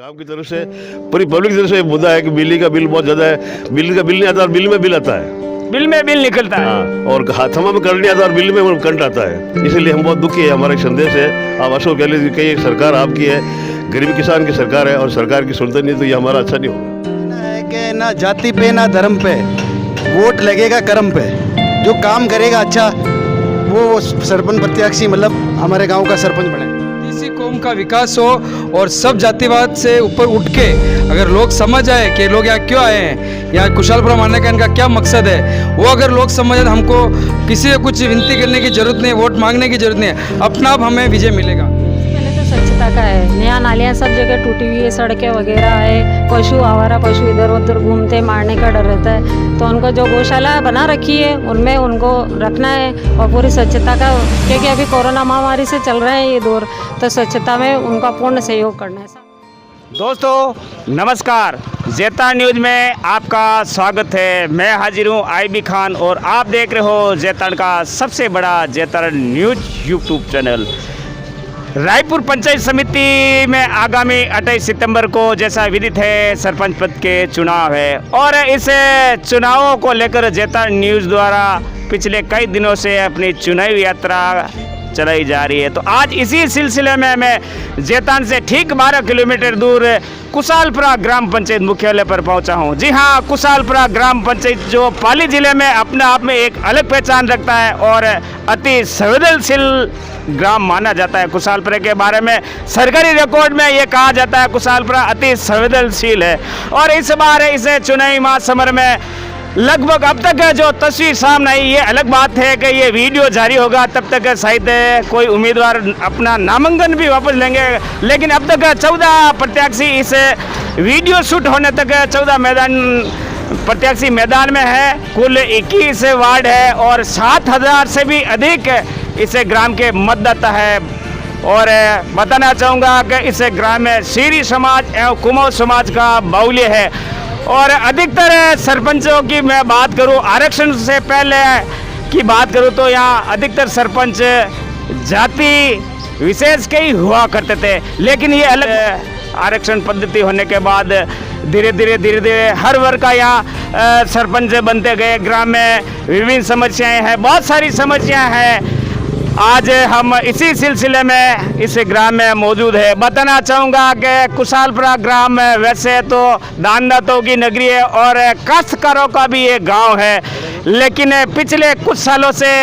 गांव की तरफ से पूरी पब्लिक की तरफ से मुद्दा है कि बिजली का बिल बहुत ज़्यादा है, बिजली का बिल नहीं आता और बिल में बिल आता है। बिल में बिल निकलता है। हाँ, और थमा में करंट नहीं आता और बिल में वो करंट आता है। इसीलिए हम बहुत दुखी है। हमारा एक संदेश है, आप अशोक गहलोत जी की सरकार आपकी है, गरीब किसान की सरकार है और सरकार की सुनते नहीं तो ये हमारा अच्छा नहीं होगा। है कि ना जाति पे ना धर्म पे वोट लगेगा कर्म पे। जो काम करेगा अच्छा वो सरपंच प्रत्याशी मतलब हमारे गांव का सरपंच बने। किसी कौम का विकास हो और सब जातिवाद से ऊपर उठ के अगर लोग समझ आए कि लोग यहाँ क्यों आए हैं, यहाँ कुशालपुरम आने का इनका क्या मकसद है, वो अगर लोग समझ आए तो हमको किसी से कुछ विनती करने की जरूरत नहीं, वोट मांगने की जरूरत नहीं है, अपना आप हमें विजय मिलेगा। पहले तो स्वच्छता का है, नया नालियाँ सब जगह टूटी हुई है, सड़कें वगैरह है, पशु आवारा पशु इधर उधर घूमते, मारने का डर रहता है। तो उनको जो गौशाला बना रखी है उनमें उनको रखना है और पूरी स्वच्छता का, क्योंकि अभी कोरोना महामारी से चल रहे हैं ये दौर, तो स्वच्छता में उनका पूर्ण सहयोग करना है। दोस्तों नमस्कार, जेता न्यूज़ में आपका स्वागत है। मैं हाजिर हूँ आईबी खान और आप देख रहे हो जेतन का सबसे बड़ा Jetan news YouTube channel. Raipur panchayat समिति में आगामी 28 सितंबर को जैसा विदित है सरपंच पद के चुनाव है और इस चुनावों को लेकर जेतन न्यूज़ द्वारा पिछले कई दिनों से अपनी चुनावी यात्रा चलाई जा रही है। तो आज इसी सिलसिले में मैं जेतान से ठीक 12 किलोमीटर दूर कुशालपुरा ग्राम पंचायत मुख्यालय पर पहुंचा हूं। जी हां, कुशालपुरा ग्राम पंचायत जो पाली जिले में अपने आप में एक अलग पहचान रखता है और अति संवेदनशील ग्राम माना जाता है। कुशालपुरा के बारे में सरकारी रिकॉर्ड में ये कहा जाता है कुशालपुरा अति संवेदनशील है। और इस बार इस चुनावी महासमर में लगभग अब तक जो तस्वीर सामने आई, ये अलग बात है कि ये वीडियो जारी होगा तब तक शायद कोई उम्मीदवार अपना नामांकन भी वापस लेंगे, लेकिन अब तक 14 प्रत्याशी इस वीडियो शूट होने तक 14 प्रत्याशी मैदान में है। कुल 21 वार्ड है और 7,000 से भी अधिक इस ग्राम के मतदाता है। और बताना चाहूँगा कि इस ग्राम में सीरी समाज एवं कुमाऊं समाज का बाहुल्य है और अधिकतर सरपंचों की मैं बात करूं, आरक्षण से पहले की बात करूं तो यहाँ अधिकतर सरपंच जाति विशेष के ही हुआ करते थे, लेकिन ये अलग आरक्षण पद्धति होने के बाद धीरे धीरे हर वर्ग का यहाँ सरपंच बनते गए। ग्राम में विभिन्न समस्याएं हैं, बहुत सारी समस्याएं हैं। आज हम इसी सिलसिले में इस ग्राम में मौजूद है। बताना चाहूँगा कि कुशालपुरा ग्राम वैसे तो दानदातों की नगरी है और काश्तकारों का भी एक गांव है, लेकिन पिछले कुछ सालों से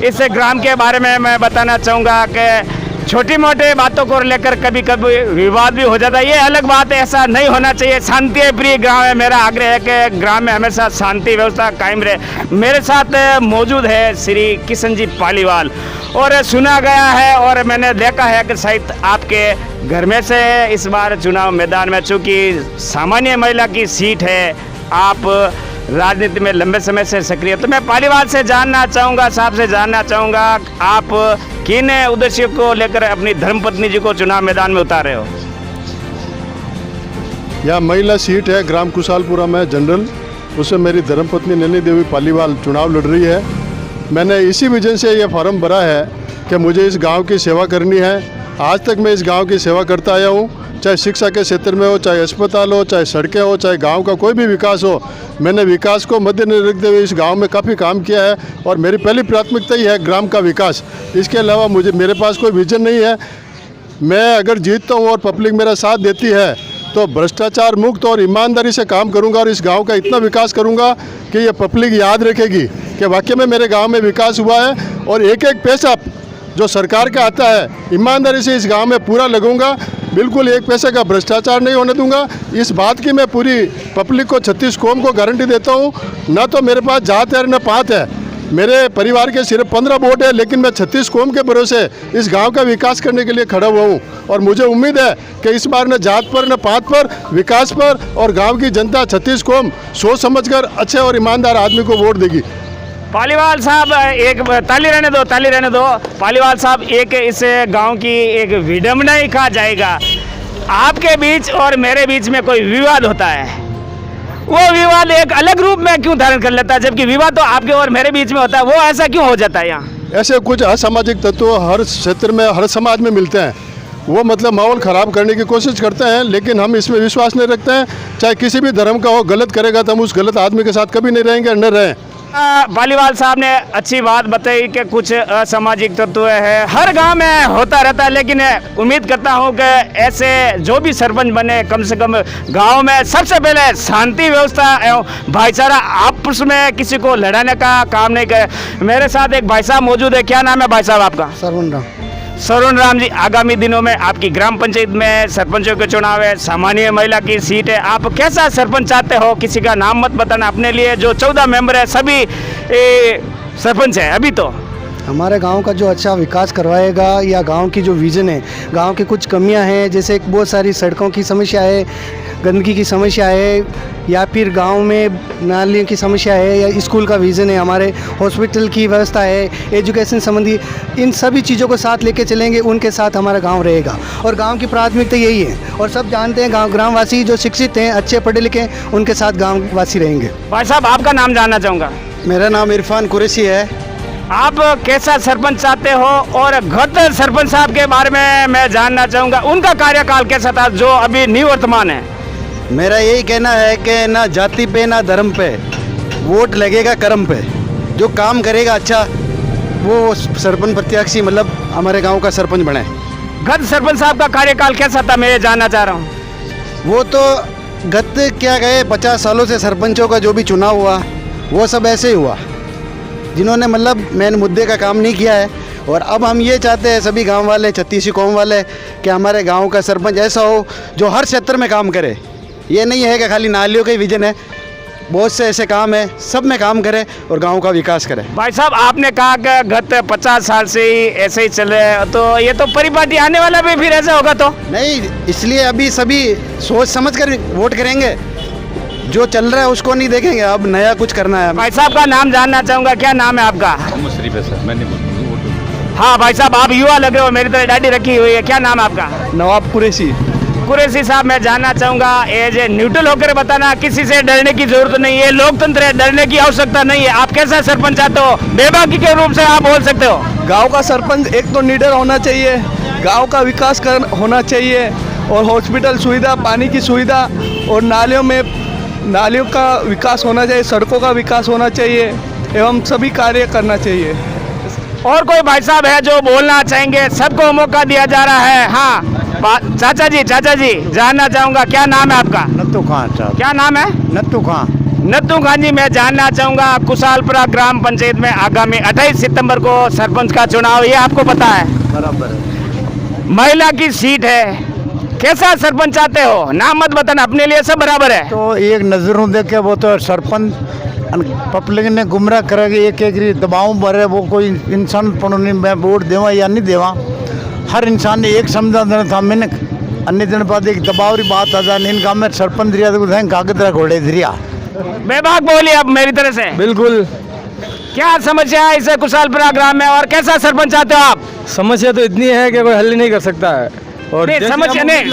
इस ग्राम के बारे में मैं बताना चाहूँगा कि छोटी मोटी बातों को लेकर कभी कभी विवाद भी हो जाता है। ये अलग बात है, ऐसा नहीं होना चाहिए। शांति प्रिय गांव है। मेरा आग्रह है कि ग्राम में हमेशा शांति व्यवस्था कायम रहे। मेरे साथ मौजूद है श्री किशन जी पालीवाल और सुना गया है और मैंने देखा है कि शायद आपके घर में से इस बार चुनाव मैदान में, चूँकि सामान्य महिला की सीट है, आप राजनीति में लंबे समय से सक्रिय, तो मैं पालीवाल से जानना चाहूँगा, साहब से जानना चाहूँगा आप किन उद्देश्य को लेकर अपनी धर्मपत्नी जी को चुनाव मैदान में उतारे हो? यह महिला सीट है ग्राम कुशालपुरा में जनरल, उसमें मेरी धर्मपत्नी नैनी देवी पालीवाल चुनाव लड़ रही है। मैंने इसी वजह से यह फॉर्म भरा है कि मुझे इस गांव की सेवा करनी है। आज तक मैं इस गांव की सेवा करता आया हूँ, चाहे शिक्षा के क्षेत्र में हो, चाहे अस्पताल हो, चाहे सड़कें हो, चाहे गांव का कोई भी विकास हो। मैंने विकास को मद्देनजर रखते हुए इस गांव में काफ़ी काम किया है और मेरी पहली प्राथमिकता ही है ग्राम का विकास। इसके अलावा मेरे पास कोई विजन नहीं है। मैं अगर जीतता हूँ और पब्लिक मेरा साथ देती है तो भ्रष्टाचार मुक्त और ईमानदारी से काम करूँगा और इस गाँव का इतना विकास करूँगा कि ये पब्लिक याद रखेगी कि वाकई में मेरे गाँव में विकास हुआ है। और एक एक पैसा जो सरकार का आता है ईमानदारी से इस गांव में पूरा लगूंगा, बिल्कुल एक पैसे का भ्रष्टाचार नहीं होने दूंगा। इस बात की मैं पूरी पब्लिक को, 36 कौम को गारंटी देता हूं। ना तो मेरे पास जात है न पात है, मेरे परिवार के सिर्फ 15 वोट है, लेकिन मैं 36 कौम के भरोसे इस गांव का विकास करने के लिए खड़ा हुआ हूं। और मुझे उम्मीद है कि इस बार न जात पर न पात पर, विकास पर और गाँव की जनता 36 कौम सोच समझ कर अच्छे और ईमानदार आदमी को वोट देगी। पालीवाल साहब, एक ताली रहने दो। पालीवाल साहब, एक इस गांव की एक विडंबना ही कहा जाएगा, आपके बीच और मेरे बीच में कोई विवाद होता है, वो विवाद एक अलग रूप में क्यों धारण कर लेता है, जबकि विवाद तो आपके और मेरे बीच में होता है, वो ऐसा क्यों हो जाता है यहाँ? ऐसे कुछ असामाजिक तत्व हर क्षेत्र में, हर समाज में मिलते हैं वो मतलब माहौल ख़राब करने की कोशिश करते हैं, लेकिन हम इसमें विश्वास नहीं रखते हैं। चाहे किसी भी धर्म का हो, गलत करेगा तो हम उस गलत आदमी के साथ कभी नहीं रहेंगे और न रहें। पालीवाल साहब ने अच्छी बात बताई कि कुछ असामाजिक तत्व है हर गांव में होता रहता है, लेकिन उम्मीद करता हूं कि ऐसे जो भी सरपंच बने कम से कम गांव में सबसे पहले शांति व्यवस्था एवं भाईचारा आपस में किसी को लड़ाने का काम नहीं करे। मेरे साथ एक भाई साहब मौजूद है। क्या नाम है भाई साहब आपका? सरुण राम जी, आगामी दिनों में आपकी ग्राम पंचायत में सरपंचों के चुनाव है, सामान्य महिला की सीट है, आप कैसा सरपंच चाहते हो? किसी का नाम मत बताना अपने लिए। जो 14 मेंबर है सभी सरपंच है अभी तो। हमारे गांव का जो अच्छा विकास करवाएगा या गांव की जो विज़न है, गांव की कुछ कमियां हैं, जैसे बहुत सारी सड़कों की समस्या है, गंदगी की समस्या है, या फिर गांव में नालियों की समस्या है, या स्कूल का विज़न है, हमारे हॉस्पिटल की व्यवस्था है, एजुकेशन संबंधी, इन सभी चीज़ों को साथ लेके चलेंगे, उनके साथ हमारा गांव रहेगा। और गांव की प्राथमिकता यही है, और सब जानते हैं गांव ग्रामवासी जो शिक्षित हैं, अच्छे पढ़े लिखे हैं, उनके साथ गाँववासी रहेंगे। भाई साहब आपका नाम जानना चाहूँगा। मेरा नाम इरफान कुरैशी है। आप कैसा सरपंच चाहते हो? और गत सरपंच साहब के बारे में मैं जानना चाहूँगा, उनका कार्यकाल कैसा था जो अभी निवर्तमान है? मेरा यही कहना है कि ना जाति पे ना धर्म पे, वोट लगेगा कर्म पे। जो काम करेगा अच्छा, वो सरपंच प्रत्याशी मतलब हमारे गांव का सरपंच बने। गत सरपंच साहब का कार्यकाल कैसा था मैं ये जानना चाह रहा हूँ। वो तो गत क्या गए 50 सालों से सरपंचों का जो भी चुनाव हुआ वो सब ऐसे ही हुआ, जिन्होंने मतलब मेन मुद्दे का काम नहीं किया है। और अब हम ये चाहते हैं सभी गांव वाले, छत्तीसी कौम वाले, कि हमारे गांव का सरपंच ऐसा हो जो हर क्षेत्र में काम करे। ये नहीं है कि खाली नालियों का ही विजन है, बहुत से ऐसे काम है, सब में काम करे और गांव का विकास करे। भाई साहब आपने कहा कि गत 50 साल से ही ऐसे ही चल रहे हैं, तो ये तो परिपाटी आने वाला भी फिर ऐसा होगा तो नहीं, इसलिए अभी सभी सोच समझ कर वोट करेंगे। जो चल रहा है उसको नहीं देखेंगे, अब नया कुछ करना है। भाई साहब का नाम जानना चाहूँगा, क्या नाम है आपका? हाँ भाई साहब आप युवा लग रहे हो, मेरी तरह दाढ़ी रखी हुई है, क्या नाम है आपका? नवाब कुरैशी। कुरैशी साहब मैं जानना चाहूँगा, एज ए न्यूट्रल होकर बताना, किसी से डरने की जरूरत नहीं है, लोकतंत्र है, डरने की आवश्यकता नहीं है। आप कैसा सरपंच चाहते हो? बेबाकी के रूप से आप बोल सकते हो। गांव का सरपंच एक तो लीडर होना चाहिए, गांव का विकास होना चाहिए, और हॉस्पिटल सुविधा, पानी की सुविधा, और नालियों का विकास होना चाहिए, सड़कों का विकास होना चाहिए, एवं सभी कार्य करना चाहिए। और कोई भाई साहब है जो बोलना चाहेंगे? सबको मौका दिया जा रहा है। हाँ चाचा जी जानना चाहूँगा, क्या नाम है आपका? नत्थू खान साहब। क्या नाम है? नत्थू खान। नत्थू खान जी मैं जानना चाहूँगा, कुशालपुरा ग्राम पंचायत में आगामी 28 सितंबर को सरपंच का चुनाव, ये आपको पता है? बराबर है। महिला की सीट है, कैसा सरपंच चाहते हो? नाम मत बताना, अपने लिए सब बराबर है। तो एक नज़रों देखे वो तो सरपंच पब्लिक ने गुमराह करेगी, एक दबाव भरे, वो कोई इंसान पर मैं वोट देवा या नहीं देवा, हर इंसान ने एक समझा देना था। मैंने अन्य दिन बाद एक दबाव की बात आ जाए, इन गाँव में सरपंच दिया तो कागज घोड़े दिया। बेबाक बोलिए अब मेरी तरह से। बिल्कुल। क्या समस्या है इसे कुशालपुरा ग्राम में, और कैसा सरपंच चाहते हो आप? समस्या तो इतनी है कि कोई हल ही नहीं कर सकता है। और नहीं,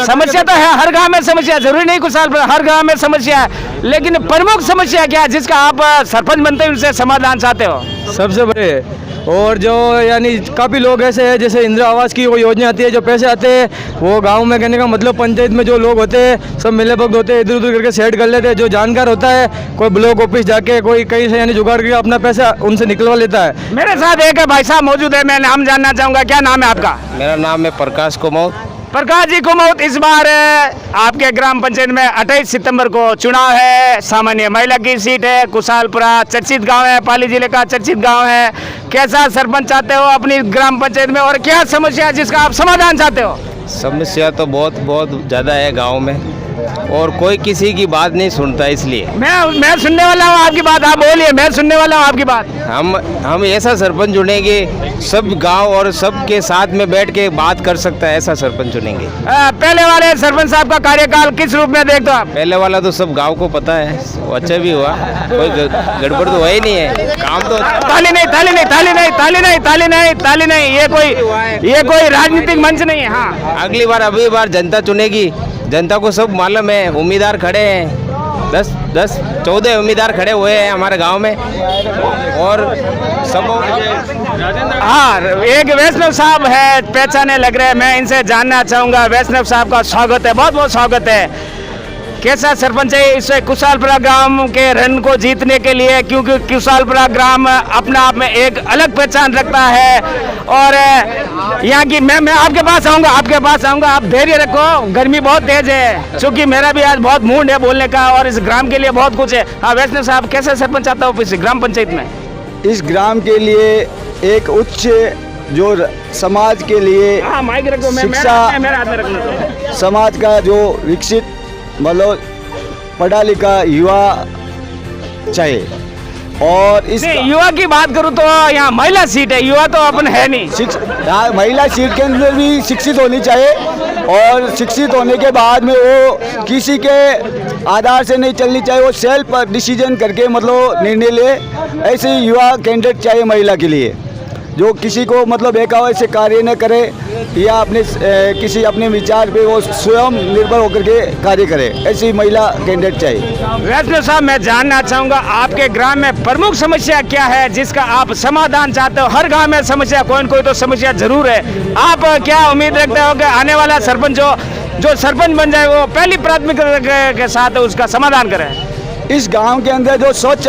समस्या तो है, हर गांव में समस्या, जरूरी नहीं कुशालपुरा, हर गांव में समस्या है, लेकिन प्रमुख समस्या क्या है जिसका आप सरपंच बनते हैं उनसे समाधान चाहते हो? सबसे बड़े, और जो यानी काफ़ी लोग ऐसे हैं, जैसे इंदिरा आवास की वो योजना आती है, जो पैसे आते हैं वो गांव में, कहने का मतलब पंचायत में जो लोग होते हैं सब मिले भगत होते हैं, इधर उधर करके सेट कर लेते हैं। जो जानकार होता है कोई ब्लॉक ऑफिस जाके कोई कहीं से यानी जुगाड़ करके अपना पैसा उनसे निकलवा लेता है। मेरे साथ एक भाई साहब मौजूद है, मैं नाम जानना चाहूँगा, क्या नाम है आपका? मेरा नाम है प्रकाश कुमार। प्रकाश जी कुमार, इस बार आपके ग्राम पंचायत में 28 सितंबर को चुनाव है, सामान्य महिला की सीट है, कुशालपुरा चर्चित गांव है, पाली जिले का चर्चित गांव है। कैसा सरपंच चाहते हो अपनी ग्राम पंचायत में, और क्या समस्या है जिसका आप समाधान चाहते हो? समस्या तो बहुत ज़्यादा है गांव में, और कोई किसी की बात नहीं सुनता, इसलिए मैं सुनने वाला हूँ आपकी बात, आप बोलिए, मैं सुनने वाला हूँ आपकी बात। हम ऐसा सरपंच चुनेंगे, सब गांव और सबके साथ में बैठ के बात कर सकता है, ऐसा सरपंच चुनेंगे। पहले वाले सरपंच साहब का कार्यकाल किस रूप में देखते हो आप? पहले वाला तो सब गांव को पता है, वो अच्छा भी हुआ, कोई गड़बड़ तो हुआ ही नहीं है, काम तो। ताली नहीं, ये कोई राजनीतिक मंच नहीं है। हाँ, अगली बार जनता चुनेगी, जनता को सब मालूम है, उम्मीदवार खड़े हैं, 14 उम्मीदवार खड़े हुए हैं हमारे गांव में और सब। हाँ, एक वैष्णव साहब है, पहचाने लग रहे हैं, मैं इनसे जानना चाहूँगा। वैष्णव साहब का स्वागत है, बहुत बहुत स्वागत है। कैसा सरपंच है इस कुशालपुरा ग्राम के रण को जीतने के लिए, क्योंकि कुशालपुरा ग्राम अपने आप में एक अलग पहचान रखता है। और यहाँ की मैं आपके पास आऊँगा, आप धैर्य रखो, गर्मी बहुत तेज है, क्योंकि मेरा भी आज बहुत मूड है बोलने का और इस ग्राम के लिए बहुत कुछ है। हाँ वैष्णव साहब, कैसा सरपंच आता हो इस ग्राम पंचायत में? इस ग्राम के लिए एक उच्च जो समाज के लिए हाँ माइक रखो, शिक्षा मेरे हाथ में रखना तो। समाज का जो विकसित मतलब पढ़ा लिखा युवा चाहिए। और इस युवा की बात करूँ तो यहाँ महिला सीट है, युवा तो अपन है नहीं। महिला सीट के अंदर भी शिक्षित होनी चाहिए और शिक्षित होने के बाद में वो किसी के आधार से नहीं चलनी चाहिए, वो सेल्फ डिसीजन करके मतलब निर्णय ले। ऐसे युवा कैंडिडेट चाहिए महिला के लिए, जो किसी को मतलब बेकावा से कार्य न करे या अपने किसी अपने विचार पे वो स्वयं निर्भर होकर के कार्य करे, ऐसी महिला कैंडिडेट चाहिए। वैष्णव साहब, मैं जानना चाहूँगा आपके ग्राम में प्रमुख समस्या क्या है जिसका आप समाधान चाहते हो? हर गांव में समस्या कोई न कोई तो समस्या जरूर है। आप क्या उम्मीद रखते हो कि आने वाला सरपंच जो सरपंच बन जाए वो पहली प्राथमिकता के साथ उसका समाधान करे? इस गांव के अंदर जो स्वच्छ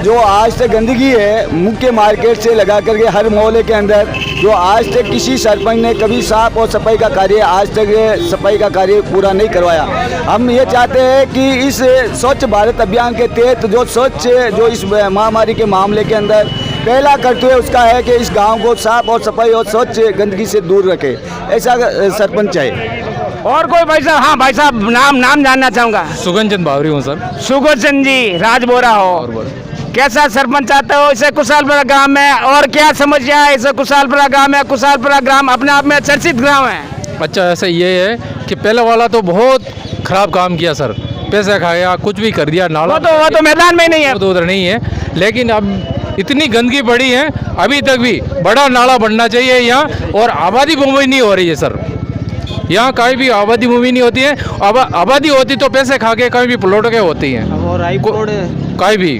जो आज तक गंदगी है मुख्य मार्केट से लगा करके हर मोहल्ले के अंदर, जो आज तक किसी सरपंच ने कभी साफ और सफाई का कार्य आज तक सफाई का कार्य पूरा नहीं करवाया। हम ये चाहते हैं कि इस स्वच्छ भारत अभियान के तहत जो स्वच्छ जो इस महामारी के मामले के अंदर पहला कर्तव्य उसका है कि इस गाँव को साफ और सफाई और स्वच्छ गंदगी से दूर रखे, ऐसा सरपंच चाहिए। और कोई भाई साहब? हाँ भाई साहब, नाम जानना चाहूँगा। सुगन चंद बावरी हूँ सर। सुगन चंद जी, राजबोरा हो। कैसा सरपंच चाहते हो इसे कुशालपुरा ग्राम में, और क्या समस्या है इसे कुशालपुरा ग्राम में? कुशालपुरा ग्राम अपने आप में चर्चित ग्राम है। अच्छा, ऐसा ये है कि पहले वाला तो बहुत खराब काम किया सर, पैसा खाया, कुछ भी कर दिया। नाला वो तो मैदान में नहीं है, वो तो उधर नहीं है, लेकिन अब इतनी गंदगी पड़ी है, अभी तक भी बड़ा नाला बनना चाहिए यहाँ। और आबादी भूमि नहीं हो रही है सर, यहाँ कहीं भी आबादी भूमि नहीं होती है। आबादी होती तो पैसे खा के कहीं भी प्लॉट के होती हैं कहीं भी,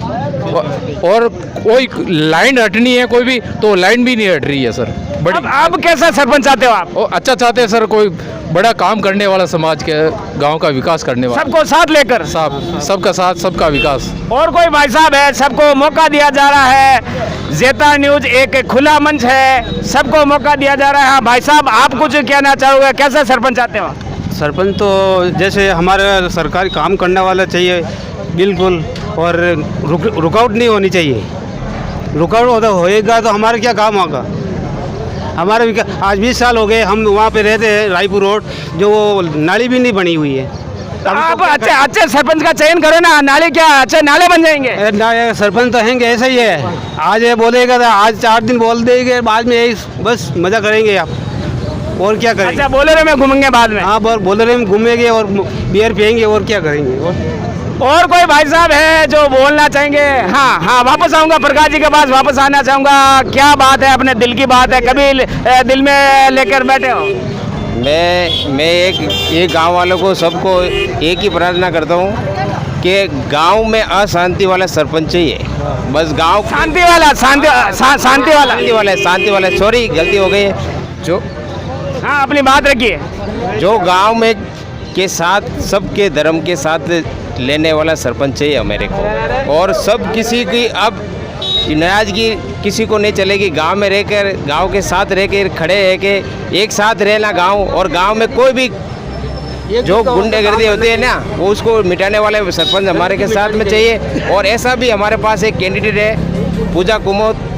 और कोई लाइन हटनी है कोई भी तो लाइन भी नहीं हट रही है सर। बड़ी अब कैसा सरपंच चाहते हो आप? अच्छा चाहते हैं सर, कोई बड़ा काम करने वाला, समाज के गांव का विकास करने वाला, सबको साथ लेकर, सबका साथ सबका विकास। और कोई भाई साहब है? सबको मौका दिया जा रहा है, जेता न्यूज एक खुला मंच है, सबको मौका दिया जा रहा है। हाँ भाई साहब, आप कुछ कहना चाहोगे? कैसा सरपंच चाहते हो? सरपंच तो जैसे हमारे सरकारी काम करने वाला चाहिए बिल्कुल, और रुकावट नहीं होनी चाहिए। रुकावट होएगा तो हमारा क्या काम होगा? हमारे आज 20 साल हो गए हम वहाँ पे रहते हैं, रायपुर रोड, जो वो नाली भी नहीं बनी हुई है। आप अच्छे सरपंच का चयन करो ना, नाले क्या अच्छे नाले बन जाएंगे? सरपंच तो हैंगे, ऐसा ही है। आज ये बोलेगा तो आज 4 दिन बोल देंगे, बाद में बस मजा करेंगे आप, और क्या करेंगे? अच्छा, बोलेरो में घूमेंगे बाद में? हाँ, बोलेरो में घूमेंगे और बियर पियेंगे, और क्या करेंगे? और कोई भाई साहब है जो बोलना चाहेंगे? हाँ, वापस आऊँगा प्रकाश जी के पास, वापस आना चाहूँगा। क्या बात है, अपने दिल की बात है, कभी दिल में लेकर बैठे हो? मैं एक गांव वालों को सबको एक ही प्रार्थना करता हूं कि गांव में अशांति वाला सरपंच चाहिए। बस गांव शांति वाला सॉरी गलती हो गई है। जो हाँ, अपनी बात रखिए। जो गांव में के साथ सबके धर्म के साथ लेने वाला सरपंच चाहिए मेरे को। और सब किसी की अब नाराजगी किसी को नहीं चलेगी। गांव में रहकर, गांव के साथ रहकर, खड़े रह के एक साथ रहना गांव, और गांव में कोई भी जो गुंडागर्दी होती है ना, वो उसको मिटाने वाले सरपंच हमारे के साथ में चाहिए। और ऐसा भी हमारे पास एक कैंडिडेट है, पूजा कुमोद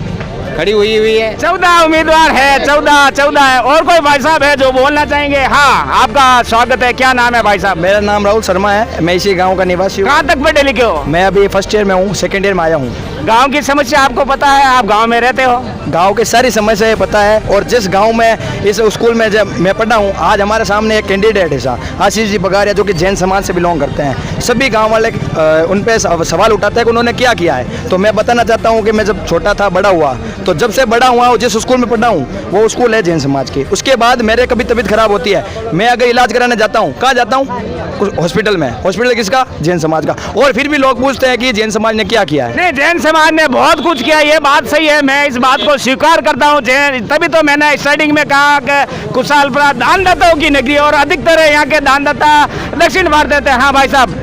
खड़ी हुई है। 14 उम्मीदवार है, 14 है। और कोई भाई साहब है जो बोलना चाहेंगे? हाँ, आपका स्वागत है। क्या नाम है भाई साहब? मेरा नाम राहुल शर्मा है, मैं इसी गांव का निवासी हूँ। कहाँ तक पढ़े लिखे हो? मैं अभी फर्स्ट ईयर में हूँ, सेकेंड ईयर में आया हूँ। गांव की समस्या आपको पता है? आप गांव में रहते हो? गांव की सारी समस्याएं पता है। और जिस गांव में इस स्कूल में जब मैं पढ़ा हूं, आज हमारे सामने एक कैंडिडेट है सा आशीष जी बगारिया, जो कि जैन समाज से बिलोंग करते हैं। सभी गांव वाले उन पे सवाल उठाते हैं कि उन्होंने क्या किया है। तो मैं बताना चाहता हूं कि मैं जब छोटा था, बड़ा हुआ, तो जब से बड़ा हुआ हूँ, जिस स्कूल में पढ़ा हूँ वो स्कूल है जैन समाज की। उसके बाद मेरे कभी तबीयत खराब होती है, मैं अगर इलाज कराने जाता हूँ, कहाँ जाता हूँ? हॉस्पिटल में। हॉस्पिटल किसका? जैन समाज का। और फिर भी लोग पूछते हैं कि जैन समाज ने क्या किया है। नहीं, जैन समाज ने बहुत कुछ किया, ये बात सही है, मैं इस बात को स्वीकार करता हूँ। जैन, तभी तो मैंने स्टार्टिंग में कहा कि कुशालपुरा दानदाताओं की नगरी और अधिकतर यहाँ के दानदाता दक्षिण भारत देते हैं। हाँ भाई साहब,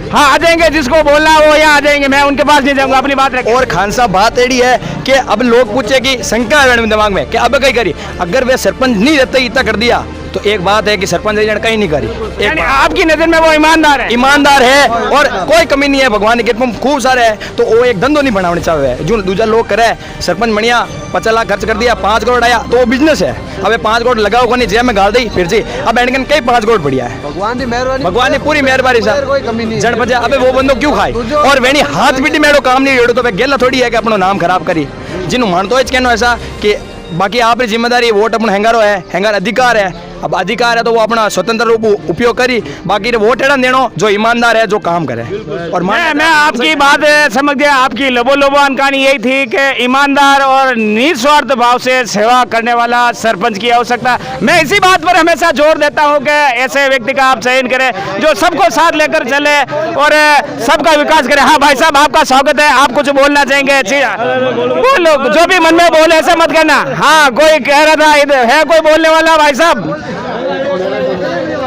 हाँ आ जाएंगे, जिसको बोलना है वो यहाँ आ जाएंगे, मैं उनके पास नहीं जाऊंगा, अपनी बात रखें। और खान साहब बात एड़ी है कि अब लोग पूछे कि शंका है मेरे दिमाग में कि अब कहीं करी, अगर वे सरपंच नहीं रहते इतना कर दिया तो एक बात है कि सरपंच कहीं नहीं करी। यानी आपकी नजर में वो ईमानदार है? ईमानदार है और कोई कमी नहीं है, भगवान की कृपा खूब सारे है, तो वो एक धंधो नहीं बनाने चाहिए जो दूसरा लोग करे। सरपंच बढ़िया 50 लाख खर्च कर दिया, 5 करोड़ आया तो वो बिजनेस है। अब 5 करोड़ लगाओ को नहीं, जेब में गाल दी फिर जी, अब एंड कई 5 करोड़ बढ़िया है। भगवान ने पूरी मेहरबानी से जड़ बजा। अब वो बंदो क्यों खाए और वेणी हाथ पीटी मेड़ो काम नहीं रेड़ो, तो वे गेला थोड़ी है कि अपना नाम खराब करी। जिन्हों मानतो कहना ऐसा कि बाकी आपकी जिम्मेदारी, वोट अपना हैंगारो है, हैंगार अधिकार है। अब अधिकार है तो वो अपना स्वतंत्र रूप उपयोग करी, बाकी वोट एड़ा देनो जो ईमानदार है, जो काम करे। और मैं आपकी बात समझ गया। आपकी लबो लबोन कहानी यही थी कि ईमानदार और निस्वार्थ भाव से सेवा करने वाला सरपंच की आवश्यकता। मैं इसी बात पर हमेशा जोर देता हूं कि ऐसे व्यक्ति का आप चयन करें जो सबको साथ लेकर चले और सबका विकास करे। हाँ भाई साहब, आपका स्वागत है, आप कुछ बोलना चाहेंगे? बोलो, जो भी मन में बोले, ऐसा मत करना। हाँ, कोई कह रहा था इधर है कोई बोलने वाला? भाई साहब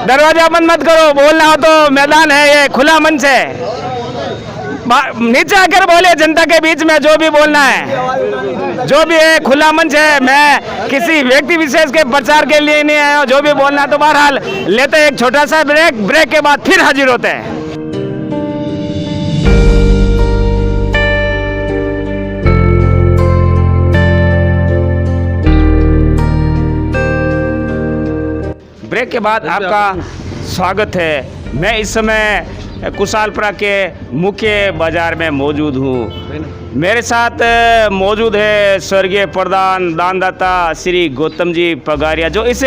दरवाजा बंद मत करो, बोलना हो तो मैदान है, ये खुला मंच है, नीचे आकर बोले जनता के बीच में जो भी बोलना है, जो भी है खुला मंच है। मैं किसी व्यक्ति विशेष के प्रचार के लिए नहीं आया हूं, जो भी बोलना है। तो बहरहाल लेते एक छोटा सा ब्रेक, ब्रेक के बाद फिर हाजिर होते हैं। ब्रेक के बाद आपका स्वागत है। मैं इस समय कुशालपुरा के मुख्य बाजार में मौजूद हूँ। मेरे साथ मौजूद है स्वर्गीय प्रधान दानदाता श्री गौतम जी पगारिया, जो इस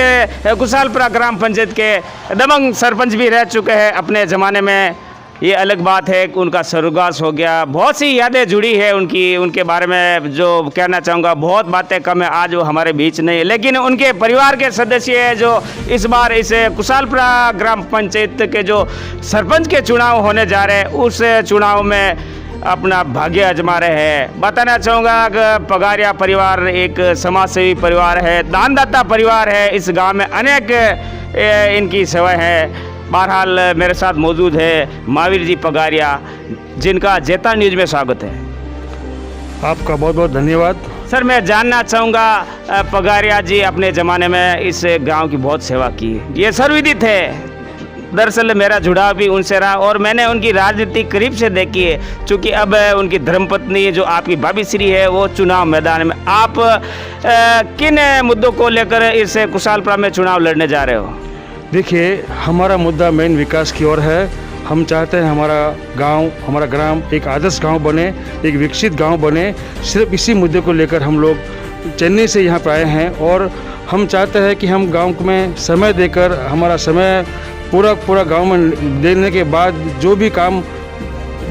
कुशालपुरा ग्राम पंचायत के दबंग सरपंच भी रह चुके हैं अपने ज़माने में। ये अलग बात है कि उनका स्वर्गवास हो गया, बहुत सी यादें जुड़ी है उनके बारे में जो कहना चाहूँगा। बहुत बातें कम है, आज वो हमारे बीच नहीं है, लेकिन उनके परिवार के सदस्य है जो इस बार इस कुशालपुरा ग्राम पंचायत के जो सरपंच के चुनाव होने जा रहे हैं, उस चुनाव में अपना भाग्य आजमा रहे हैं। बताना चाहूँगा कि पगारिया परिवार एक समाजसेवी परिवार है, दानदाता परिवार है। इस गाँव में अनेक इनकी सेवाएँ हैं। बहरहाल मेरे साथ मौजूद है महावीर जी पगारिया, जिनका जेता न्यूज़ में स्वागत है। आपका बहुत बहुत धन्यवाद। सर, मैं जानना चाहूँगा, पगारिया जी अपने ज़माने में इस गांव की बहुत सेवा की, ये सर्वविदित है। दरअसल मेरा जुड़ाव भी उनसे रहा और मैंने उनकी राजनीति करीब से देखी है, क्योंकि अब उनकी धर्मपत्नी जो आपकी भाभी श्री है वो चुनाव मैदान में। आप किन मुद्दों को लेकर इस कुशालपुरा में चुनाव लड़ने जा रहे हो? देखिए, हमारा मुद्दा मेन विकास की ओर है। हम चाहते हैं हमारा गांव, हमारा ग्राम एक आदर्श गांव बने, एक विकसित गांव बने। सिर्फ इसी मुद्दे को लेकर हम लोग चेन्नई से यहाँ पर आए हैं और हम चाहते हैं कि हम गांव में समय देकर, हमारा समय पूरा गांव में देने के बाद जो भी काम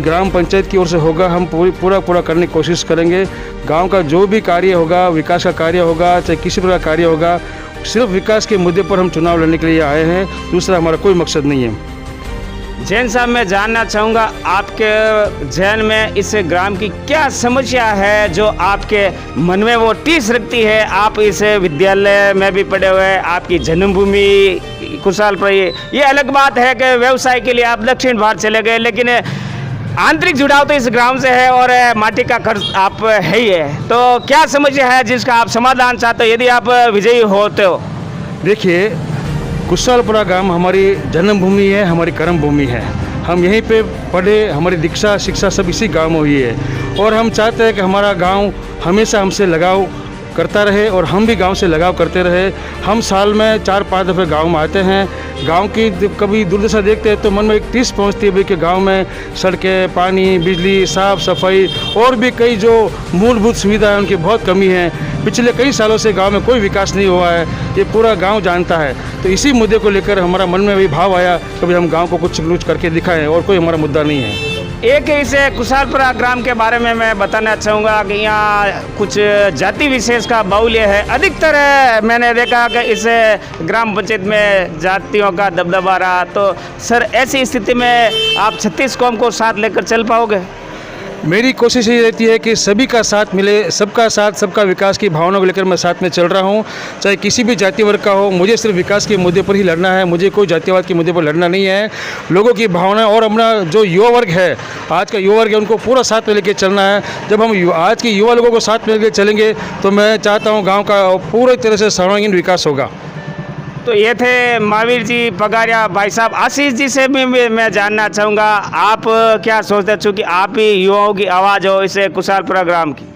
ग्राम पंचायत की ओर से होगा हम पूरा करने की कोशिश करेंगे। गांव का जो भी कार्य होगा, विकास का कार्य होगा, चाहे किसी प्रकार कार्य होगा, सिर्फ विकास के मुद्दे पर हम चुनाव लड़ने के लिए आए हैं, दूसरा हमारा कोई मकसद नहीं है। जैन साहब, मैं जानना चाहूँगा आपके जैन में इस ग्राम की क्या समस्या है जो आपके मन में वो टीस रखती है? आप इस विद्यालय में भी पढ़े हुए हैं, आपकी जन्मभूमि कुशालपुरा, ये अलग बात है कि व्यवसाय के लिए आप दक्षिण भारत चले गए, लेकिन आंतरिक जुड़ाव तो इस ग्राम से है और माटी का खर्च आप है ही है। तो क्या समस्या है जिसका आप समाधान चाहते हो यदि आप विजयी होते हो? देखिए, कुशालपुरा ग्राम हमारी जन्मभूमि है, हमारी कर्म भूमि है। हम यहीं पे पढ़े, हमारी दीक्षा शिक्षा सब इसी गांव में हुई है और हम चाहते हैं कि हमारा गांव हमेशा हमसे लगाव करता रहे और हम भी गांव से लगाव करते रहे। हम साल में 4-5 दफ़े गांव में आते हैं। गांव की कभी दुर्दशा देखते हैं तो मन में एक टीस पहुंचती है कि गांव में सड़कें, पानी, बिजली, साफ सफाई और भी कई जो मूलभूत सुविधा है उनकी बहुत कमी है। पिछले कई सालों से गांव में कोई विकास नहीं हुआ है, ये पूरा गांव जानता है। तो इसी मुद्दे को लेकर हमारा मन में भी भाव आया कभी हम गांव को कुछ करके दिखाएं और कोई हमारा मुद्दा नहीं है। एक इस कुशालपुरा ग्राम के बारे में मैं बताना चाहूँगा कि यहाँ कुछ जाति विशेष का बाहुल्य है। अधिकतर मैंने देखा कि इस ग्राम पंचायत में जातियों का दबदबा रहा। तो सर, ऐसी स्थिति में आप 36 कौम को साथ लेकर चल पाओगे? मेरी कोशिश ये रहती है कि सभी का साथ मिले, सबका साथ, सबका विकास की भावना को लेकर मैं साथ में चल रहा हूँ, चाहे किसी भी जाति वर्ग का हो। मुझे सिर्फ विकास के मुद्दे पर ही लड़ना है, मुझे कोई जातिवाद के मुद्दे पर लड़ना नहीं है। लोगों की भावना और अपना जो युवा वर्ग है, आज का युवा वर्ग है, उनको पूरा साथ में लेकर चलना है। जब हम आज के युवा लोगों को साथ में लेकर चलेंगे तो मैं चाहता हूँ गाँव का पूरी तरह से सर्वांगीण विकास होगा। तो ये थे महावीर जी पगारिया भाई साहब। आशीष जी से भी मैं जानना चाहूँगा, आप क्या सोचते हैं, चूँकि आप ही युवाओं की आवाज़ हो इस कुशालपुरा ग्राम की?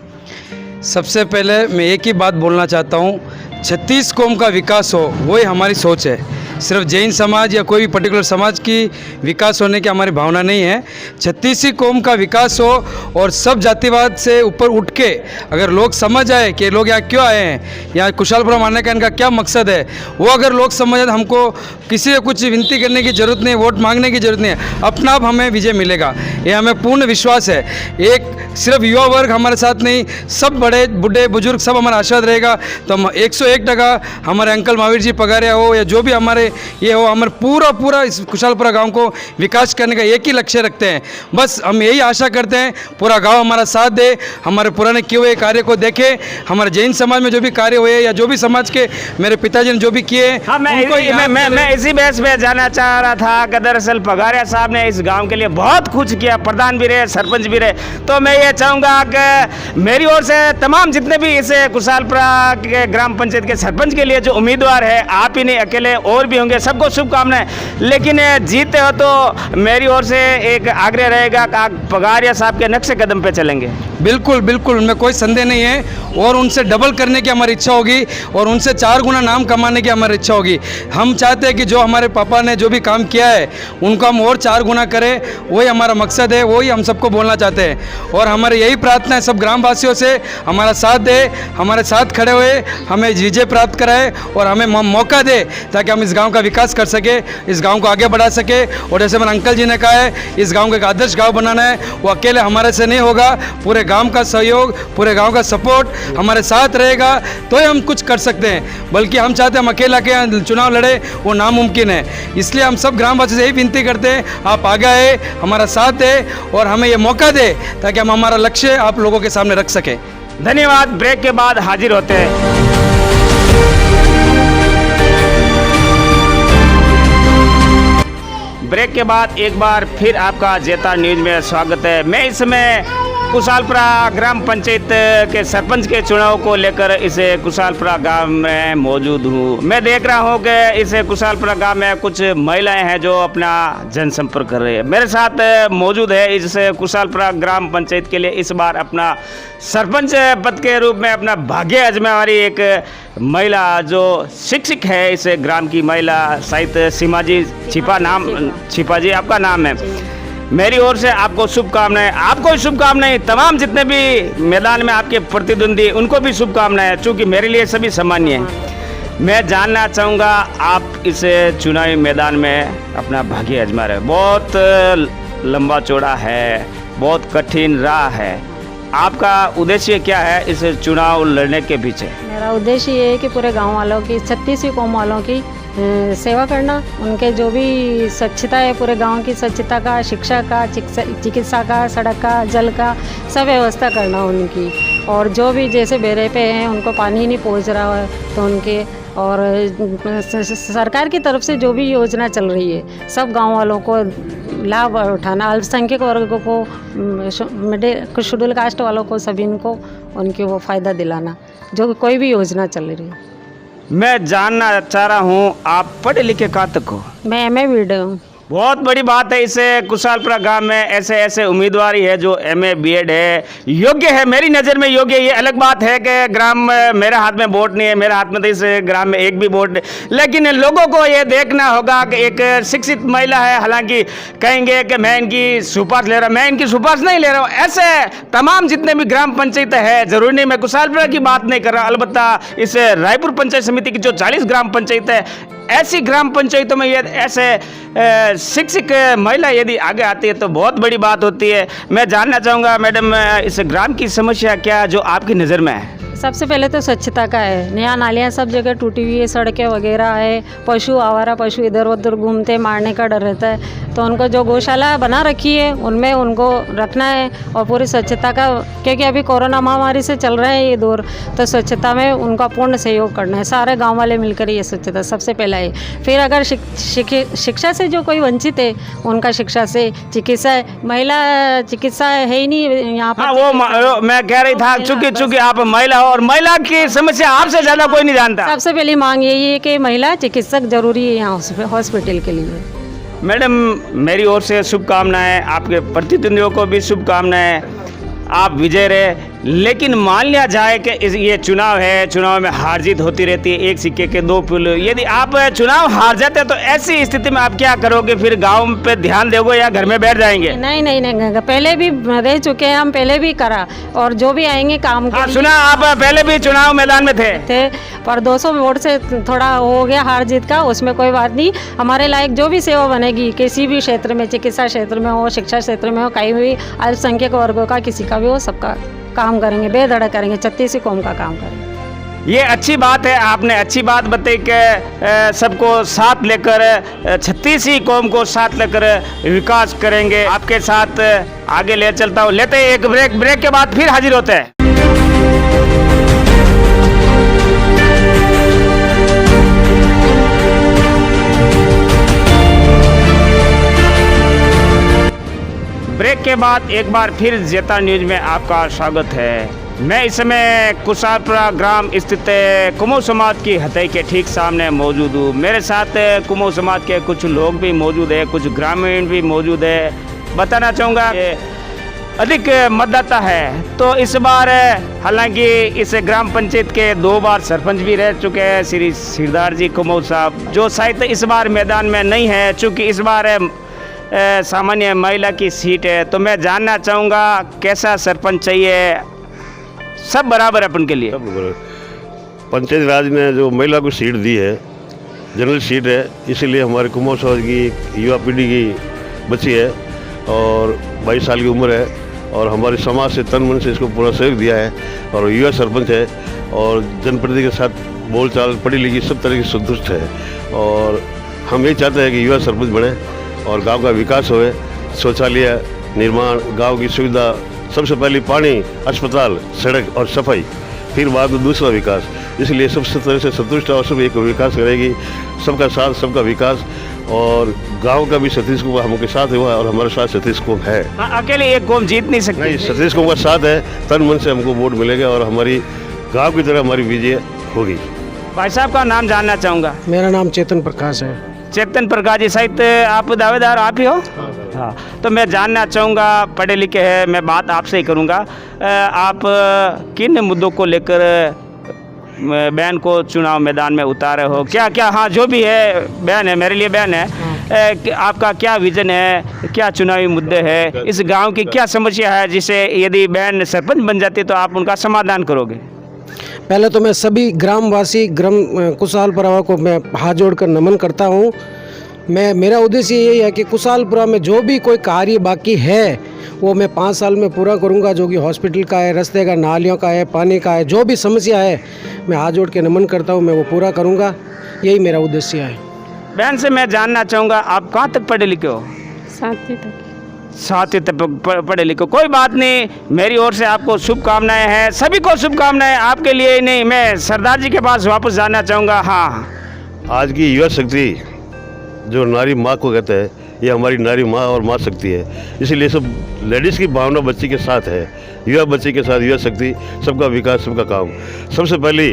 सबसे पहले मैं एक ही बात बोलना चाहता हूँ, 36 कौम का विकास हो वही हमारी सोच है। सिर्फ जैन समाज या कोई भी पर्टिकुलर समाज की विकास होने की हमारी भावना नहीं है। 36 कौम का विकास हो और सब जातिवाद से ऊपर उठ के अगर लोग समझ आए कि लोग यहाँ क्यों आए हैं, यहाँ कुशालपुरा मानने का इनका क्या मकसद है, वो अगर लोग समझ आए, हमको किसी से कुछ विनती करने की ज़रूरत नहीं, वोट मांगने की ज़रूरत नहीं है, अपना आप हमें विजय मिलेगा, ये हमें पूर्ण विश्वास है। एक सिर्फ युवा वर्ग हमारे साथ नहीं, सब बड़े बूढ़े बुजुर्ग सब हमारा आशीर्वाद रहेगा। तो हम 101% हमारे अंकल महावीर जी पगारिया हो या जो भी हमारे ये हो, हमारे पूरा इस कुशालपुरा गांव को विकास करने का एक ही लक्ष्य रखते हैं। बस हम यही आशा करते हैं पूरा गांव हमारा साथ दे, हमारे पुराने किए हुए कार्य को देखे, हमारे जैन समाज में जो भी कार्य हुए या जो भी समाज के मेरे पिताजी ने जो भी किए। हाँ, मैं इसी बहस में जानना चाह रहा था कि दरअसल पगारिया साहब ने इस गांव के लिए बहुत कुछ किया, प्रधान भी रहे, सरपंच भी रहे। तो मैं ये चाहूँगा कि मेरी ओर से तमाम जितने भी इस कुशालपुरा के ग्राम पंचायत के सरपंच के लिए जो उम्मीदवार है, आप ही नहीं अकेले और भी होंगे, सबको शुभकामनाएं। लेकिन जीते हो तो मेरी ओर से एक आग्रह रहेगा कि आप पगारिया साहब के नक्शे कदम पे चलेंगे। बिल्कुल बिल्कुल, उनमें कोई संदेह नहीं है, और उनसे डबल करने की हमारी इच्छा होगी और उनसे 4 गुना नाम कमाने की हमारी इच्छा होगी। हम चाहते हैं कि जो हमारे पापा ने जो भी काम किया है उनको हम और 4 गुना करें, वही हमारा मकसद है, वही हम सबको बोलना चाहते हैं। और हमारी यही प्रार्थना है सब ग्रामवासियों से, हमारा साथ दे, हमारे साथ खड़े हुए हमें विजय प्राप्त कराए और हमें मौका दे ताकि हम इस गाँव का विकास कर सके, इस गाँव को आगे बढ़ा सके। और जैसे मेरे अंकल जी ने कहा है, इस गाँव को एक आदर्श गाँव बनाना है, वो अकेले हमारे से नहीं होगा, पूरे गाँव का सहयोग, पूरे गाँव का सपोर्ट हमारे साथ रहेगा तो ही हम कुछ कर सकते हैं। बल्कि हम चाहते हैं हम अकेला के चुनाव लड़े, वो नामुमकिन है। इसलिए हम सब ग्रामवासी से यही विनती करते हैं, आप आगे आए, हमारा साथ दे और हमें ये मौका दे ताकि हम हमारा लक्ष्य आप लोगों के सामने रख सकें। धन्यवाद। ब्रेक के बाद हाजिर होते हैं। ब्रेक के बाद एक बार फिर आपका जेता न्यूज में स्वागत है। मैं इस समय कुशालपुरा ग्राम पंचायत के सरपंच के चुनाव को लेकर इस कुशालपुरा गांव में मौजूद हूँ। मैं देख रहा हूँ कि इस कुशालपुरा गांव में कुछ महिलाएं हैं जो अपना जनसंपर्क कर रही है। मेरे साथ मौजूद है इस कुशालपुरा ग्राम पंचायत के लिए इस बार अपना सरपंच पद के रूप में अपना भाग्य आजमाने वाली एक महिला जो शिक्षक है इस ग्राम की महिला, शायद सीमा जी छिपा जी आपका नाम है। मेरी ओर से आपको शुभकामनाएं, आपको शुभकामनाएं, तमाम जितने भी मैदान में आपके प्रतिद्वंदी उनको भी शुभकामनाएं, चूँकि मेरे लिए सभी सामान्य हैं। मैं जानना चाहूँगा, आप इस चुनावी मैदान में अपना भाग्य आजमा रहे, बहुत लंबा चौड़ा है, बहुत कठिन राह है, आपका उद्देश्य क्या है इस चुनाव लड़ने के पीछे? मेरा उद्देश्य ये है कि पूरे गांव वालों की, 36 कौम वालों की सेवा करना, उनके जो भी स्वच्छता है पूरे गांव की स्वच्छता का, शिक्षा का, चिकित्सा का, सड़क का, जल का सब व्यवस्था करना उनकी। और जो भी जैसे बेरे पे हैं उनको पानी नहीं पहुंच रहा है तो उनके, और सरकार की तरफ से जो भी योजना चल रही है सब गांव वालों को लाभ उठाना, अल्पसंख्यक वर्गों को, शेड्यूल कास्ट वालों को, सभी इनको उनके वो फ़ायदा दिलाना जो कोई भी योजना चल रही है। मैं जानना चाह रहा हूँ, आप पढ़े लिखे कहाँ तक हो? मैं MA BEd हूँ। बहुत बड़ी बात है, इस कुशालपुरा गांव में ऐसे ऐसे उम्मीदवार है जो MA BEd है, योग्य है, मेरी नज़र में योग्य। ये अलग बात है कि ग्राम में मेरे हाथ में वोट नहीं है, मेरे हाथ में तो इस ग्राम में एक भी वोट नहीं, लेकिन लोगों को ये देखना होगा कि एक शिक्षित महिला है, हालांकि कहेंगे कि मैं इनकी सुपारिश ले रहा हूँ, मैं इनकी सुपारिश नहीं ले रहा हूँ। ऐसे तमाम जितने भी ग्राम पंचायत है, ज़रूरी नहीं मैं कुशालपुरा की बात नहीं कर रहा, अलबत्ता इस रायपुर पंचायत समिति की जो 40 ग्राम पंचायत है, ऐसी ग्राम पंचायतों में ये ऐसे शिक्षक महिला यदि आगे आती है तो बहुत बड़ी बात होती है। मैं जानना चाहूँगा मैडम, इस ग्राम की समस्या क्या जो आपकी नज़र में है? सबसे पहले तो स्वच्छता का है। नया नालियाँ सब जगह टूटी हुई है, सड़कें वगैरह है, पशु आवारा पशु इधर उधर घूमते मारने का डर रहता है। तो उनको जो गौशाला बना रखी है उनमें उनको रखना है और पूरी स्वच्छता का, क्योंकि अभी कोरोना महामारी से चल रहे हैं ये दौर, तो स्वच्छता में उनका पूर्ण सहयोग करना है। सारे गाँव वाले मिलकर ये स्वच्छता सबसे पहला है। फिर अगर शिक्षा से जो कोई वंचित है उनका शिक्षा से, चिकित्सा, महिला चिकित्सा है ही नहीं यहाँ पर। हाँ, वो मैं कह रही था, चूंकि आप महिला हो और महिला की समस्या आपसे ज़्यादा कोई नहीं जानता। सबसे पहली मांग यही है कि महिला चिकित्सक जरूरी है यहाँ हॉस्पिटल के लिए। मैडम, मेरी ओर से शुभकामनाएं, आपके प्रतिद्वंदियों को भी शुभकामनाएं, आप विजय रहे। लेकिन मान लिया जाए कि ये चुनाव है, चुनाव में हार जीत होती रहती है, एक सिक्के के दो पहलू। यदि आप चुनाव हार जाते हैं तो ऐसी स्थिति में आप क्या करोगे? फिर गांव पे ध्यान दोगे या घर में बैठ जाएंगे? नहीं, पहले भी रह चुके हैं हम, पहले भी करा, और जो भी आएंगे काम हाँ, सुना आप पहले भी चुनाव मैदान में थे पर 200 वोट से थोड़ा हो गया हार जीत का, उसमें कोई बात नहीं। हमारे लायक जो भी सेवा बनेगी किसी भी क्षेत्र में, चिकित्सा क्षेत्र में हो, शिक्षा क्षेत्र में हो, कहीं भी अल्पसंख्यक वर्गों का किसी का भी हो, सबका काम करेंगे, बेधड़क करेंगे, 36 कौम का काम करेंगे। ये अच्छी बात है, आपने अच्छी बात बताई कि सबको साथ लेकर 36 कौम को साथ लेकर विकास करेंगे। आपके साथ आगे ले चलता हूँ। लेते हैं एक ब्रेक के बाद फिर हाजिर होते हैं। ब्रेक के बाद एक बार फिर जेता न्यूज में आपका स्वागत है। मैं इस समय कुशालपुरा ग्राम स्थित कुमाऊं समाज की हथई के ठीक सामने मौजूद हूँ। मेरे साथ कुमाऊं समाज के कुछ लोग भी मौजूद है, कुछ ग्रामीण भी मौजूद है। बताना चाहूँगा अधिक मतदाता है तो इस बार, हालांकि इस ग्राम पंचायत के 2 बार सरपंच भी रह चुके हैं श्री सिरदार जी कुमाऊं साहब, जो शायद इस बार मैदान में नहीं है चूँकि इस बार सामान्य महिला की सीट है। तो मैं जानना चाहूँगा कैसा सरपंच चाहिए? सब बराबर अपन के लिए। पंचायत राज ने जो महिला को सीट दी है, जनरल सीट है, इसीलिए हमारे कुमाऊं समाज की युवा पीढ़ी की बच्ची है और 22 साल की उम्र है और हमारे समाज से तन मन से इसको पूरा सहयोग दिया है और युवा सरपंच है और जनप्रतिनिधि के साथ बोलचाल, पढ़ी लिखी, सब तरह की संतुष्ट है। और हम यही चाहते हैं कि युवा सरपंच बने और गांव का विकास होए, शौचालय निर्माण, गांव की सुविधा, सबसे पहले पानी, अस्पताल, सड़क और सफाई, फिर बाद में दूसरा विकास। इसलिए सबसे तरह से संतुष्ट और सब एक विकास करेगी, सबका साथ सबका विकास। और गांव का भी 36 कौम हमके साथ हुआ और हमारे साथ 36 कौम है। अकेले एक कौम जीत नहीं सकती। नहीं, 36 कौम का साथ है, तन मन से हमको वोट मिलेगा और हमारी गाँव की तरह हमारी विजय होगी। भाई साहब का नाम जानना चाहूँगा। मेरा नाम चेतन प्रकाश है। चेतन प्रकाश जी, शायद आप दावेदार आप ही हो? हाँ, तो मैं जानना चाहूँगा, पढ़े लिखे हैं, मैं बात आपसे ही करूँगा, आप किन मुद्दों को लेकर बहन को चुनाव मैदान में उतारे हो? क्या हाँ, जो भी है बहन है, मेरे लिए बहन है, आपका क्या विजन है, क्या चुनावी मुद्दे हैं, इस गांव की क्या समस्या है जिसे यदि बहन सरपंच बन जाती तो आप उनका समाधान करोगे? पहले तो मैं सभी ग्रामवासी कुशालपुरा को मैं हाथ जोड़कर नमन करता हूँ। मेरा उद्देश्य यही है कि कुशालपुरा में जो भी कोई कार्य बाकी है वो मैं 5 साल में पूरा करूँगा, जो कि हॉस्पिटल का है, रास्ते का, नालियों का है, पानी का है, जो भी समस्या है मैं हाथ जोड़ के नमन करता हूँ, मैं वो पूरा करूँगा। यही मेरा उद्देश्य है। बहन से मैं जानना चाहूँगा, आप कहाँ तक पढ़े लिखे हो? 7वीं तक। 7वीं तक पढ़े लिखे, कोई बात नहीं। मेरी ओर से आपको शुभकामनाएं हैं, सभी को शुभकामनाएं, आपके लिए ही नहीं। मैं सरदार जी के पास वापस जाना चाहूँगा। हाँ, आज की युवा शक्ति जो नारी माँ को कहते हैं, ये हमारी नारी माँ और माँ शक्ति है। इसीलिए सब लेडीज़ की भावना बच्ची के साथ है, युवा बच्ची के साथ युवा शक्ति, सबका विकास, सबका काम। सबसे पहले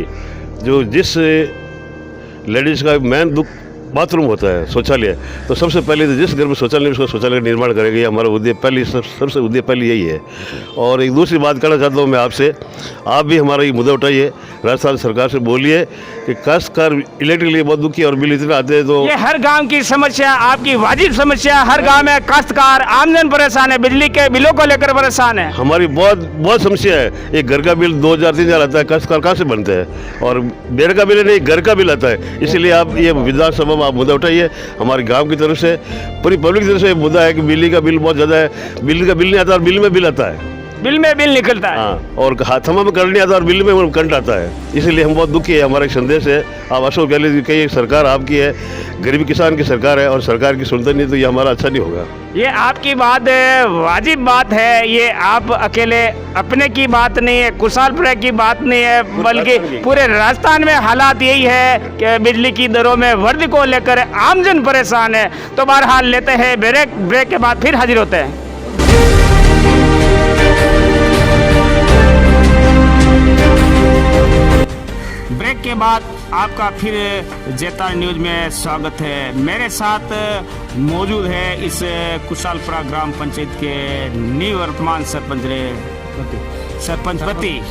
जो जिस लेडीज़ का मेन दुख बाथरूम होता है, शौचालय, तो सबसे पहले तो जिस घर में शौचालय उसका शौचालय का निर्माण करेंगे, ये हमारा उद्देश्य पहले, सबसे उद्देश्य पहले यही है। और एक दूसरी बात कहना चाहता हूँ मैं आपसे, आप भी हमारा ये मुद्दा उठाइए, राजस्थान सरकार से बोलिए कि काश्तकार इलेक्ट्रिक लिए बहुत दुखी और बिल इतना आते हैं। तो ये हर गांव की समस्या, आपकी वाजिब समस्या, हर गांव में काश्तकार आमजन परेशान है, बिजली के बिलों को लेकर परेशान है। हमारी बहुत समस्या है। एक घर का बिल 2000-3000 आता है, काश्तकार कहाँ से बनते हैं? और बेर का बिल नहीं, घर का बिल आता है। इसलिए आप ये विधानसभा मैडम आप मुद्दा उठाइए। हमारे गांव की तरफ से पूरी पब्लिक की तरफ से मुद्दा है कि बिजली का बिल बहुत ज़्यादा है, बिजली का बिल नहीं आता और बिल में बिल आता है। बिल में बिल निकलता है। हाँ, और हाथमा में करंट नहीं आता और बिल में करंट आता है। इसीलिए हम बहुत दुखी है। हमारा एक संदेश है, आप अशोक गहलोत जी कहिए सरकार आपकी है, गरीब किसान की सरकार है और सरकार की सुनते नहीं तो ये हमारा अच्छा नहीं होगा। ये आपकी बात वाजिब बात है, ये आप अकेले अपने की बात नहीं है, कुशालपुरा की बात नहीं है, बल्कि पूरे राजस्थान में हालात यही है कि बिजली की दरों में वृद्धि को लेकर आमजन परेशान है। तो बहरहाल लेते हैं ब्रेक के बाद फिर हाजिर होते हैं। ब्रेक के बाद आपका फिर जेतार न्यूज में स्वागत है। मेरे साथ मौजूद है इस कुशालपुरा ग्राम पंचायत के निवर्तमान सरपंच पति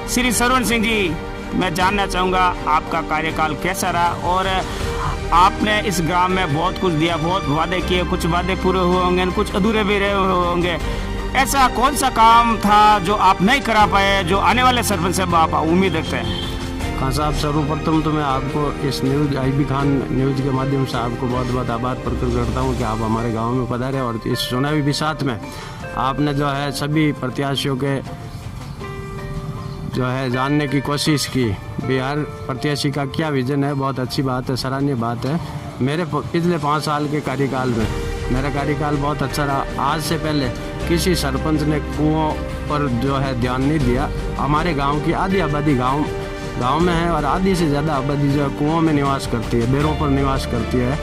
श्री सरवण सिंह जी। मैं जानना चाहूँगा आपका कार्यकाल कैसा रहा और आपने इस ग्राम में बहुत कुछ दिया, बहुत वादे किए, कुछ वादे पूरे हुए होंगे, कुछ अधूरे भी रहे होंगे। ऐसा कौन सा काम था जो आप नहीं करा पाए, जो आने वाले सरपंच से आप उम्मीद रखते हैं? खान साहब, सर्वप्रथम तो मैं आपको इस न्यूज़ IB खान न्यूज़ के माध्यम से आपको बहुत बहुत आभार प्रकट करता हूं कि आप हमारे गांव में पधारे और इस चुनावी बिसात में आपने जो है सभी प्रत्याशियों के जो है जानने की कोशिश की। बिहार प्रत्याशी का क्या विजन है, बहुत अच्छी बात है, सराहनीय बात है। मेरे पिछले 5 साल के कार्यकाल में मेरा कार्यकाल बहुत अच्छा रहा। आज से पहले किसी सरपंच ने कुओं पर जो है ध्यान नहीं दिया। हमारे गाँव की आधी आबादी गांव में है और आधी से ज़्यादा आबादी जो है कुओं में निवास करती है, बेरों पर निवास करती है।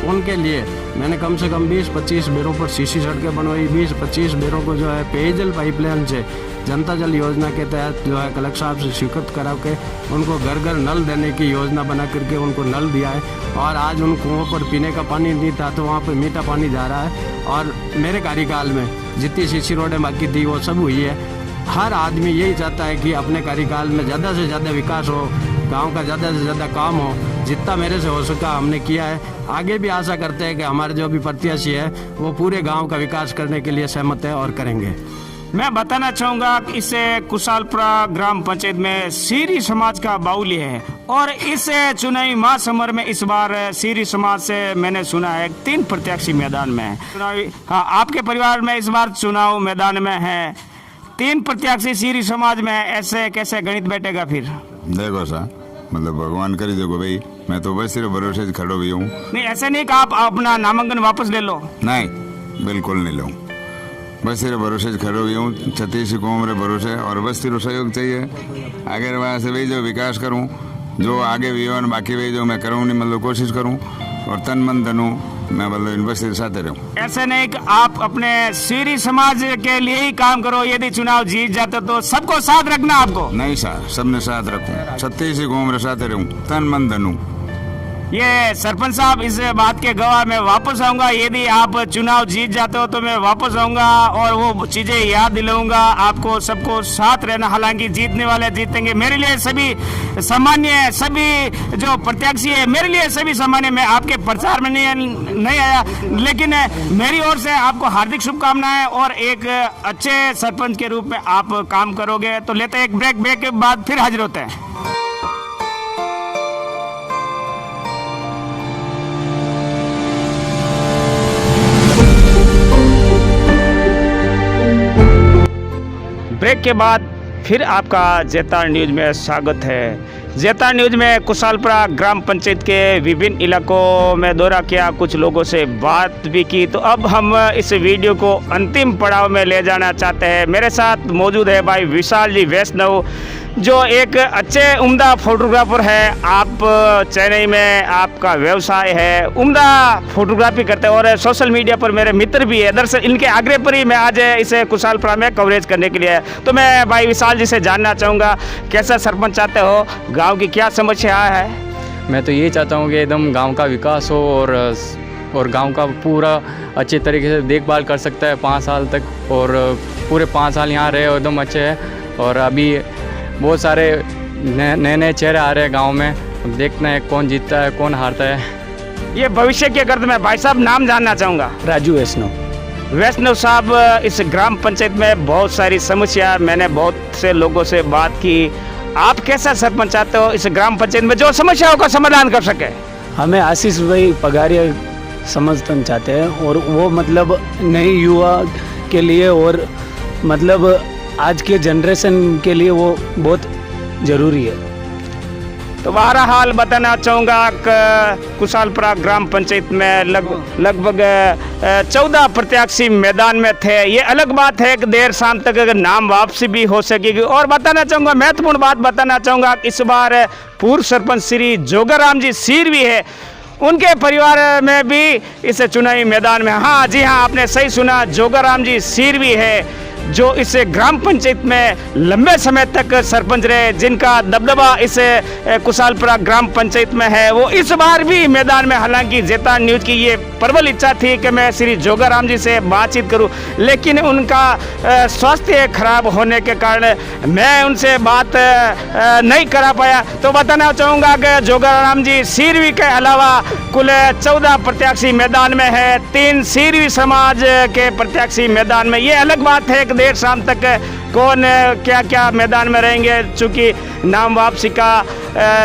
उनके लिए मैंने कम से कम 20-25 बेरों पर सीसी सड़कें बनवाई, 20-25 बेरों को जो है पेयजल पाइपलाइन से जनता जल योजना के तहत जो है कलेक्टर साहब से स्वीकृत करा के उनको घर घर नल देने की योजना बना करके उनको नल दिया है। और आज उन कुओं पर पीने का पानी नहीं था तो वहाँ पर मीठा पानी जा रहा है। और मेरे कार्यकाल में जितनी सीसी रोडें बाकी थी वो सब हुई है। हर आदमी यही चाहता है कि अपने कार्यकाल में ज़्यादा से ज़्यादा विकास हो, गांव का ज़्यादा से ज़्यादा काम हो। जितना मेरे से हो सका हमने किया है। आगे भी आशा करते हैं कि हमारे जो भी प्रत्याशी है वो पूरे गांव का विकास करने के लिए सहमत है और करेंगे। मैं बताना चाहूँगा कि इस कुशालपुरा ग्राम पंचायत में सीरी समाज का बाहुल्य है और इस चुनावी महासमर में इस बार सीरी समाज से मैंने सुना है 3 प्रत्याशी मैदान में है। चुनावी हाँ, आपके परिवार में इस बार चुनाव मैदान में है, 3 प्रत्याशी सीरी समाज में, ऐसे कैसे गणित बैठेगा फिर? देखो सा मतलब भगवान करी देखो भाई, मैं तो बस सिर्फ भरोसे से खड़ो भी हूँ। नहीं ऐसे नहीं कि आप अपना नामांकन वापस ले लो। नहीं, बिल्कुल नहीं लूँ, बस सिर्फ भरोसे से खड़ो भी हूँ। 36 को मेरे भरोसे और बस सिर्फ सहयोग चाहिए। अगर वहाँ से भी जो विकास करूँ, जो आगे भी और बाकी भी जो मैं करूँ नहीं मतलब कोशिश करूँ और तन मन धनूँ मैं मतलब यूनिवर्सिटी के साथ रहूँ। ऐसे नहीं कि आप अपने सीरी समाज के लिए ही काम करो, यदि चुनाव जीत जाते तो सबको साथ रखना आपको? नहीं सर, सबने साथ रखूँ, 36 को मेरे साथ रहूँ, तन मन धनूँ। ये सरपंच साहब इस बात के गवाह मैं वापस आऊंगा। यदि आप चुनाव जीत जाते हो तो मैं वापस आऊंगा और वो चीजें याद दिलाऊंगा आपको, सबको साथ रहना। हालांकि जीतने वाले जीतेंगे, मेरे लिए सभी सामान्य, सभी जो प्रत्याशी है मेरे लिए सभी सामान्य। मैं आपके प्रचार में नहीं आया, लेकिन मेरी ओर से आपको हार्दिक शुभकामनाएं और एक अच्छे सरपंच के रूप में आप काम करोगे। तो लेते हैं एक ब्रेक के बाद फिर हाजिर होते हैं। ब्रेक के बाद फिर आपका जेतार न्यूज में स्वागत है। जेतार न्यूज में कुशालपुरा ग्राम पंचायत के विभिन्न इलाकों में दौरा किया, कुछ लोगों से बात भी की। तो अब हम इस वीडियो को अंतिम पड़ाव में ले जाना चाहते हैं। मेरे साथ मौजूद है भाई विशाल जी वैष्णव, जो एक अच्छे उम्दा फोटोग्राफर है। आप चेन्नई में आपका व्यवसाय है, उम्दा फोटोग्राफी करते हैं और सोशल मीडिया पर मेरे मित्र भी है। दरअसल इनके आग्रह पर ही मैं आज इसे कुशालपुरा में कवरेज करने के लिए। तो मैं भाई विशाल जी से जानना चाहूँगा, कैसा सरपंच चाहते हो, गांव की क्या समस्या है? मैं तो ये चाहता हूँ कि एकदम गांव का विकास हो और गांव का पूरा अच्छे तरीके से देखभाल कर सकता है 5 साल तक, और पूरे 5 साल यहाँ रहे एकदम अच्छे है। और अभी बहुत सारे नए चेहरे आ रहे हैं गांव में, देखना है कौन जीतता है कौन हारता है। ये भविष्य के गर्द में भाई साहब नाम जानना चाहूँगा। राजू वैष्णव। वैष्णव साहब, इस ग्राम पंचायत में बहुत सारी समस्या, मैंने बहुत से लोगों से बात की। आप कैसा सरपंच चाहते हो इस ग्राम पंचायत में जो समस्याओं का समाधान कर सके? हमें आशीष भाई पगारिया समर्थन चाहते हैं और वो मतलब नई युवा के लिए और मतलब आज के जनरेशन के लिए वो बहुत ज़रूरी है। तो बहरहाल बताना चाहूँगा कि कुशालपुरा ग्राम पंचायत में लगभग 14 प्रत्याशी मैदान में थे। ये अलग बात है कि देर शाम तक अगर नाम वापसी भी हो सकेगी। और बताना चाहूँगा, महत्वपूर्ण बात बताना चाहूँगा कि इस बार पूर्व सरपंच श्री जोगाराम जी सीर भी है, उनके परिवार में भी इस चुनावी मैदान में, हाँ जी हाँ आपने सही सुना, जोगाराम जी सीर भी है जो इस ग्राम पंचायत में लंबे समय तक सरपंच रहे, जिनका दबदबा इस कुशालपुरा ग्राम पंचायत में है। वो इस बार भी मैदान में, हालांकि जेता न्यूज़ की ये प्रबल इच्छा थी कि मैं श्री जोगाराम जी से बातचीत करूं, लेकिन उनका स्वास्थ्य खराब होने के कारण मैं उनसे बात नहीं करा पाया। तो बताना चाहूँगा कि जोगाराम जी सीरवी के अलावा कुल 14 प्रत्याशी मैदान में है, 3 सीरवी समाज के प्रत्याशी मैदान में। ये अलग बात है देर शाम तक कौन क्या क्या मैदान में रहेंगे, चूँकि नाम वापसी का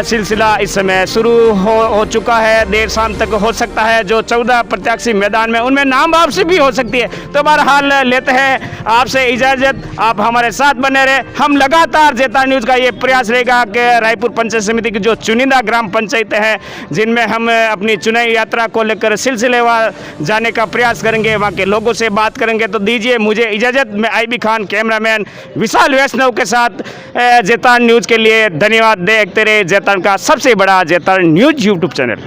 सिलसिला इस समय शुरू हो चुका है। देर शाम तक हो सकता है जो 14 प्रत्याशी मैदान में उनमें नाम वापसी भी हो सकती है। तो बहरहाल लेते हैं आपसे इजाज़त, आप हमारे साथ बने रहे। हम लगातार जेता न्यूज़ का ये प्रयास रहेगा कि रायपुर पंचायत समिति की जो चुनिंदा ग्राम पंचायतें हैं, जिनमें हम अपनी चुनावी यात्रा को लेकर सिलसिलेवार जाने का प्रयास करेंगे, वहाँ के लोगों से बात करेंगे। तो दीजिए मुझे इजाज़त, मैं IB खान, कैमरामैन विशाल वैष्णव के साथ जेता न्यूज़ के लिए धन्यवाद। देखते रहे जेता का सबसे बड़ा जेता न्यूज़ यूट्यूब चैनल।